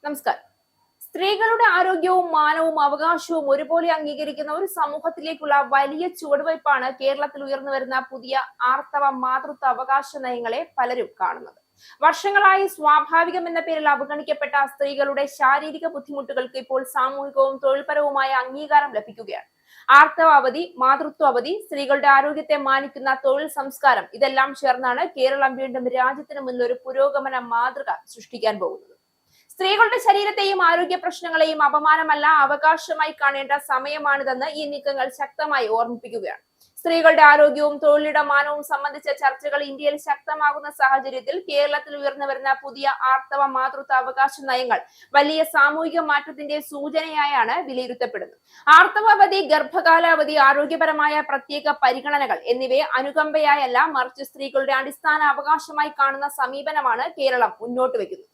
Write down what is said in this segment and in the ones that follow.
നമസ്കാരം. സ്ത്രീകളുടെ ആരോഗ്യവും മാനവും അവകാശവും ഒരുപോലെ അംഗീകരിക്കുന്ന ഒരു സമൂഹത്തിലേക്കുള്ള വലിയ ചുവടുവയ്പ്പാണ് കേരളത്തിൽ ഉയർന്നു വരുന്ന പുതിയ ആർത്തവ മാതൃത്വ അവകാശ നയങ്ങളെ പലരും കാണുന്നത്. വർഷങ്ങളായി സ്വാഭാവികം എന്ന പേരിൽ അവഗണിക്കപ്പെട്ട സ്ത്രീകളുടെ ശാരീരിക ബുദ്ധിമുട്ടുകൾക്ക് ഇപ്പോൾ സാമൂഹികവും തൊഴിൽപരവുമായ അംഗീകാരം ലഭിക്കുകയാണ്. ആർത്തവ അവധി, മാതൃത്വ അവധി, സ്ത്രീകളുടെ ആരോഗ്യത്തെ മാനിക്കുന്ന തൊഴിൽ സംസ്കാരം, ഇതെല്ലാം ചേർന്നാണ് കേരളം വീണ്ടും രാജ്യത്തിന് മുന്നിൽ ഒരു പുരോഗമന മാതൃക സൃഷ്ടിക്കാൻ പോകുന്നത്. സ്ത്രീകളുടെ ശരീരത്തെയും ആരോഗ്യ പ്രശ്നങ്ങളെയും അപമാനമല്ല, അവകാശമായി കാണേണ്ട സമയമാണിതെന്ന് ഈ നീക്കങ്ങൾ ശക്തമായി ഓർമ്മിപ്പിക്കുകയാണ്. സ്ത്രീകളുടെ ആരോഗ്യവും തൊഴിലിട മാനവും സംബന്ധിച്ച ചർച്ചകൾ ഇന്ത്യയിൽ ശക്തമാകുന്ന സാഹചര്യത്തിൽ കേരളത്തിൽ ഉയർന്നു വരുന്ന പുതിയ ആർത്തവ മാതൃത്വ അവകാശ നയങ്ങൾ വലിയ സാമൂഹിക മാറ്റത്തിന്റെ സൂചനയായാണ് വിലയിരുത്തപ്പെടുന്നത്. ആർത്തവാവധി, ഗർഭകാലാവധി, ആരോഗ്യപരമായ പ്രത്യേക പരിഗണനകൾ എന്നിവയെ അനുകമ്പയായല്ല, മറിച്ച് സ്ത്രീകളുടെ അടിസ്ഥാന അവകാശമായി കാണുന്ന സമീപനമാണ് കേരളം മുന്നോട്ട് വെക്കുന്നത്.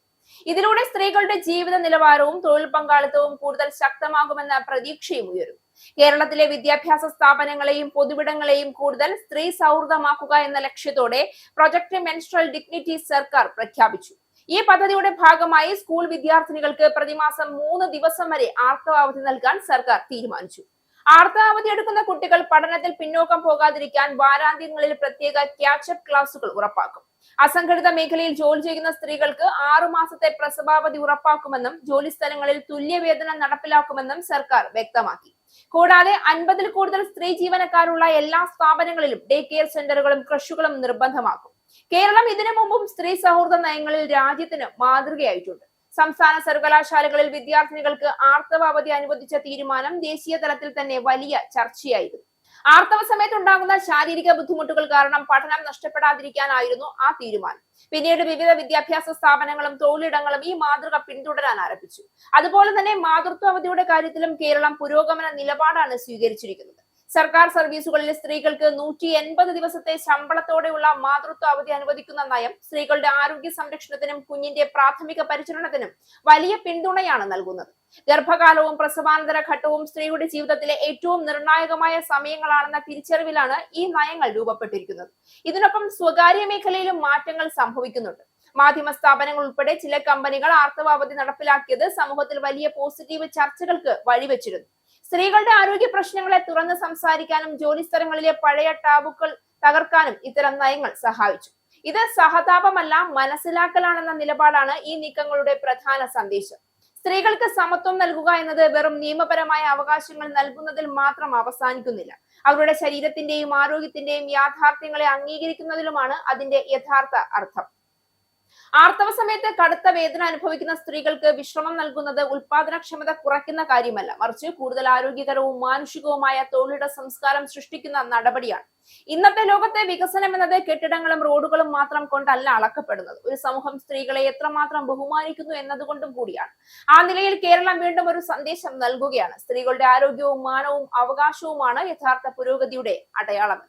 ഇതിലൂടെ സ്ത്രീകളുടെ ജീവിത നിലവാരവും തൊഴിൽ പങ്കാളിത്തവും കൂടുതൽ ശക്തമാകുമെന്ന പ്രതീക്ഷയും ഉയരും. കേരളത്തിലെ വിദ്യാഭ്യാസ സ്ഥാപനങ്ങളെയും പൊതുവിടങ്ങളെയും കൂടുതൽ സ്ത്രീ സൗഹൃദമാക്കുക എന്ന ലക്ഷ്യത്തോടെ പ്രൊജക്ട് മെൻസ്ട്രൽ ഡിഗ്നിറ്റി സർക്കാർ പ്രഖ്യാപിച്ചു. ഈ പദ്ധതിയുടെ ഭാഗമായി സ്കൂൾ വിദ്യാർത്ഥിനികൾക്ക് പ്രതിമാസം 3 ദിവസം വരെ ആർത്തവാവധി നൽകാൻ സർക്കാർ തീരുമാനിച്ചു. ആർത്തവാവധി എടുക്കുന്ന കുട്ടികൾ പഠനത്തിൽ പിന്നോക്കം പോകാതിരിക്കാൻ വാരാന്ത്യങ്ങളിൽ പ്രത്യേക ക്യാച്ചപ്പ് ക്ലാസുകൾ ഉറപ്പാക്കും. അസംഘടിത മേഖലയിൽ ജോലി ചെയ്യുന്ന സ്ത്രീകൾക്ക് 6 മാസത്തെ പ്രസവാവധി ഉറപ്പാക്കുമെന്നും ജോലി സ്ഥലങ്ങളിൽ തുല്യവേതനം നടപ്പിലാക്കുമെന്നും സർക്കാർ വ്യക്തമാക്കി. കൂടാതെ 50-ൽ കൂടുതൽ സ്ത്രീ ജീവനക്കാരുള്ള എല്ലാ സ്ഥാപനങ്ങളിലും ഡേ കെയർ സെന്ററുകളും ക്രഷുകളും നിർബന്ധമാക്കും. കേരളം ഇതിനു മുമ്പും സ്ത്രീ സൗഹൃദ നയങ്ങളിൽ രാജ്യത്തിന് മാതൃകയായിട്ടുണ്ട്. സംസ്ഥാന സർവകലാശാലകളിൽ വിദ്യാർത്ഥിനികൾക്ക് ആർത്തവ അവധി അനുവദിച്ച തീരുമാനം ദേശീയ തലത്തിൽ തന്നെ വലിയ ചർച്ചയായിരുന്നു. ആർത്തവ സമയത്ത് ഉണ്ടാകുന്ന ശാരീരിക ബുദ്ധിമുട്ടുകൾ കാരണം പഠനം നഷ്ടപ്പെടാതിരിക്കാനായിരുന്നു ആ തീരുമാനം. പിന്നീട് വിവിധ വിദ്യാഭ്യാസ സ്ഥാപനങ്ങളും തൊഴിലിടങ്ങളും ഈ മാതൃക പിന്തുടരാൻ ആരംഭിച്ചു. അതുപോലെ തന്നെ മാതൃത്വ അവധിയുടെ കാര്യത്തിലും കേരളം പുരോഗമന നിലപാടാണ് സ്വീകരിച്ചിരിക്കുന്നത്. സർക്കാർ സർവീസുകളിലെ സ്ത്രീകൾക്ക് 180 ദിവസത്തെ ശമ്പളത്തോടെയുള്ള മാതൃത്വ അവധി അനുവദിക്കുന്ന നയം സ്ത്രീകളുടെ ആരോഗ്യ സംരക്ഷണത്തിനും കുഞ്ഞിന്റെ പ്രാഥമിക പരിചരണത്തിനും വലിയ പിന്തുണയാണ് നൽകുന്നത്. ഗർഭകാലവും പ്രസവാനന്തര ഘട്ടവും സ്ത്രീയുടെ ജീവിതത്തിലെ ഏറ്റവും നിർണായകമായ സമയങ്ങളാണെന്ന തിരിച്ചറിവിലാണ് ഈ നയങ്ങൾ രൂപപ്പെട്ടിരിക്കുന്നത്. ഇതിനൊപ്പം സ്വകാര്യ മേഖലയിലും മാറ്റങ്ങൾ സംഭവിക്കുന്നുണ്ട്. മാധ്യമ സ്ഥാപനങ്ങൾ ഉൾപ്പെടെ ചില കമ്പനികൾ ആർത്തവാവധി നടപ്പിലാക്കിയത് സമൂഹത്തിൽ വലിയ പോസിറ്റീവ് ചർച്ചകൾക്ക് വഴിവെച്ചിരുന്നു. സ്ത്രീകളുടെ ആരോഗ്യ പ്രശ്നങ്ങളെ തുറന്ന് സംസാരിക്കാനും ജോലി സ്ഥലങ്ങളിലെ പഴയ ടാബുക്കൾ തകർക്കാനും ഇത്തരം നയങ്ങൾ സഹായിച്ചു. ഇത് സഹതാപമല്ല, മനസ്സിലാക്കലാണെന്ന നിലപാടാണ് ഈ നീക്കങ്ങളുടെ പ്രധാന സന്ദേശം. സ്ത്രീകൾക്ക് സമത്വം നൽകുക എന്നത് വെറും നിയമപരമായ അവകാശങ്ങൾ നൽകുന്നതിൽ മാത്രം അവസാനിക്കുന്നില്ല. അവരുടെ ശരീരത്തിന്റെയും ആരോഗ്യത്തിന്റെയും യാഥാർത്ഥ്യങ്ങളെ അംഗീകരിക്കുന്നതിലുമാണ് അതിന്റെ യഥാർത്ഥ അർത്ഥം. ആർത്തവ സമയത്ത് കടുത്ത വേദന അനുഭവിക്കുന്ന സ്ത്രീകൾക്ക് വിശ്രമം നൽകുന്നത് ഉൽപാദനക്ഷമത കുറയ്ക്കുന്ന കാര്യമല്ല, മറിച്ച് കൂടുതൽ ആരോഗ്യകരവും മാനുഷികവുമായ തൊഴിലിട സംസ്കാരം സൃഷ്ടിക്കുന്ന നടപടിയാണ്. ഇന്നത്തെ ലോകത്തെ വികസനം എന്നത് കെട്ടിടങ്ങളും റോഡുകളും മാത്രം കൊണ്ടല്ല അളക്കപ്പെടുന്നത്. ഒരു സമൂഹം സ്ത്രീകളെ എത്രമാത്രം ബഹുമാനിക്കുന്നു എന്നതുകൊണ്ടും കൂടിയാണ്. ആ നിലയിൽ കേരളം വീണ്ടും ഒരു സന്ദേശം നൽകുകയാണ്. സ്ത്രീകളുടെ ആരോഗ്യവും മാനവും അവകാശവുമാണ് യഥാർത്ഥ പുരോഗതിയുടെ അടയാളം.